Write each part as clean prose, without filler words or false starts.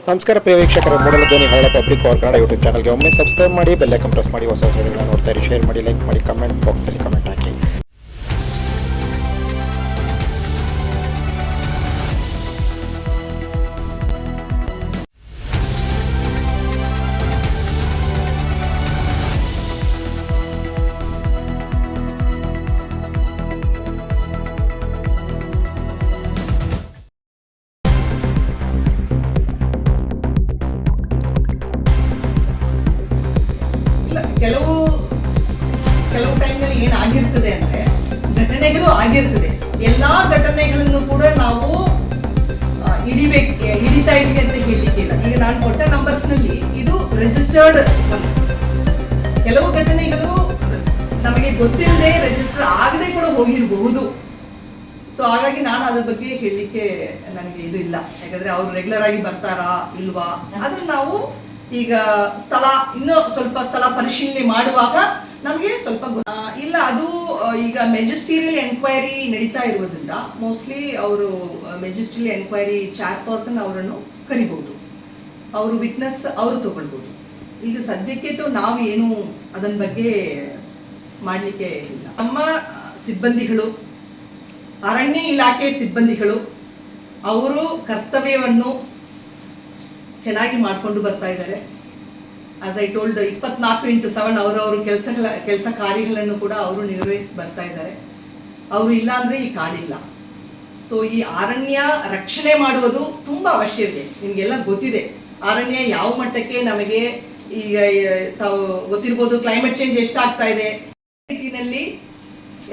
ನಮಸ್ಕಾರ ಪ್ರಿಯ ವೀಕ್ಷಕರೇ, ಮೂಡಲ ಧ್ವನಿ ಹಳ್ಳ ಪಬ್ಲಿಕ್ ಪವರ್ ಕನ್ನಡ ಯೂಟ್ಯೂಬ್ ಚಾನಲ್ಗೆ ಒಮ್ಮೆ ಸಬ್ಸ್ಕ್ರೈಬ್ ಮಾಡಿ, ಬೆಲ್ ಐಕಾನ್ ಪ್ರೆಸ್ ಮಾಡಿ, ಹೊಸ ವಿಡಿಯೋಗಳನ್ನು ನೋಡ್ತಾ ಇರಿ. ಶೇರ್ ಮಾಡಿ, ಲೈಕ್ ಮಾಡಿ, ಕಮೆಂಟ್ ಬಾಕ್ಸಲ್ಲಿ ಕಮೆಂಟ್ ಹಾಕಿ. ಕೆಲವು ಟೈಮ್ನಲ್ಲಿ ಏನಾಗಿರ್ತದೆ ಅಂದ್ರೆ ಘಟನೆಗಳು ಆಗಿರ್ತದೆ. ಎಲ್ಲಾ ಘಟನೆಗಳನ್ನು ಕೂಡ ನಾವು ಹಿಡಿತಾ ಇದೀವಿ ಅಂತ ಹೇಳಲಿಕ್ಕಿಲ್ಲ. ಈಗ ನಾನು ಕೊಟ್ಟ ನಂಬರ್ಸ್ ನಲ್ಲಿ ಇದು ರಿಜಿಸ್ಟರ್ಡ್ ಒನ್ಸ್. ಕೆಲವು ಘಟನೆಗಳು ನಮಗೆ ಗೊತ್ತಿಲ್ಲದೆ ರಿಜಿಸ್ಟರ್ ಆಗದೆ ಕೂಡ ಹೋಗಿರಬಹುದು. ಸೊ ಹಾಗಾಗಿ ನಾನು ಅದ್ರ ಬಗ್ಗೆ ಹೇಳಲಿಕ್ಕೆ ನನಗೆ ಇದು ಇಲ್ಲ. ಯಾಕಂದ್ರೆ ಅವ್ರು ರೆಗ್ಯುಲರ್ ಆಗಿ ಬರ್ತಾರಾ ಇಲ್ವಾ ಅದನ್ನ ನಾವು ಈಗ ಇನ್ನೂ ಸ್ವಲ್ಪ ಸ್ಥಳ ಪರಿಶೀಲನೆ ಮಾಡುವಾಗ ನಮಗೆ ಸ್ವಲ್ಪ ಇಲ್ಲ. ಅದು ಈಗ ಮೆಜಿಸ್ಟೀರಿಯಲ್ ಎನ್ಕ್ವೈರಿ ನಡೀತಾ ಇರುವುದರಿಂದ ಮೋಸ್ಟ್ಲಿ ಅವರು ಮೆಜಿಸ್ಟೀರಿಯಲ್ ಎನ್ಕ್ವೈರಿ ಚೇರ್ಪರ್ಸನ್ ಅವರನ್ನು ಕರಿಬಹುದು, ಅವರು ವಿಟ್ನೆಸ್ ಅವರು ತಗೊಳ್ಬಹುದು. ಈಗ ಸದ್ಯಕ್ಕೆ ನಾವು ಏನು ಅದನ್ನ ಬಗ್ಗೆ ಮಾಡಲಿಕ್ಕೆ ಇಲ್ಲ. ನಮ್ಮ ಸಿಬ್ಬಂದಿಗಳು, ಅರಣ್ಯ ಇಲಾಖೆ ಸಿಬ್ಬಂದಿಗಳು ಅವರು ಕರ್ತವ್ಯವನ್ನು ಚೆನ್ನಾಗಿ ಮಾಡಿಕೊಂಡು ಬರ್ತಾ ಇದ್ದಾರೆ. ಆಸ್ ಐ ಟೋಲ್ಡ್ 24x7 ಅವರವರು ಕೆಲಸ ಕಾರ್ಯಗಳನ್ನು ಕೂಡ ಅವರು ನಿರ್ವಹಿಸಿ ಬರ್ತಾ ಇದ್ದಾರೆ. ಅವರು ಇಲ್ಲ ಅಂದ್ರೆ ಈ ಕಾಡಿಲ್ಲ. ಸೊ ಈ ಅರಣ್ಯ ರಕ್ಷಣೆ ಮಾಡುವುದು ತುಂಬಾ ಅವಶ್ಯವಿದೆ. ನಿಮ್ಗೆಲ್ಲ ಗೊತ್ತಿದೆ ಅರಣ್ಯ ಯಾವ ಮಟ್ಟಕ್ಕೆ ನಮಗೆ ಈಗ ತಾವು ಗೊತ್ತಿರ್ಬೋದು. ಕ್ಲೈಮೇಟ್ ಚೇಂಜ್ ಎಷ್ಟಾಗ್ತಾ ಇದೆ, ರೀತಿಯಲ್ಲಿ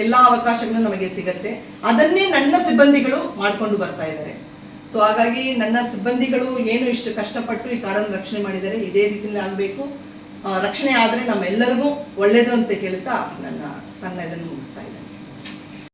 ಎಲ್ಲಾ ಅವಕಾಶಗಳು ನಮಗೆ ಸಿಗತ್ತೆ. ಅದನ್ನೇ ನನ್ನ ಸಿಬ್ಬಂದಿಗಳು ಮಾಡ್ಕೊಂಡು ಬರ್ತಾ ಇದ್ದಾರೆ. ಸೊ ಹಾಗಾಗಿ ನನ್ನ ಸಿಬ್ಬಂದಿಗಳು ಏನು ಇಷ್ಟು ಕಷ್ಟಪಟ್ಟು ಈ ಕಾಡನ್ನು ರಕ್ಷಣೆ ಮಾಡಿದ್ದಾರೆ, ಇದೇ ರೀತಿಯಲ್ಲಿ ಆಗಬೇಕು. ರಕ್ಷಣೆ ಆದರೆ ನಮ್ಮೆಲ್ಲರಿಗೂ ಒಳ್ಳೇದು ಅಂತ ಹೇಳ್ತಾ ನನ್ನ ಸಣ್ಣ ಇದನ್ನು ಮುಗಿಸ್ತಾ ಇದ್ದೇನೆ.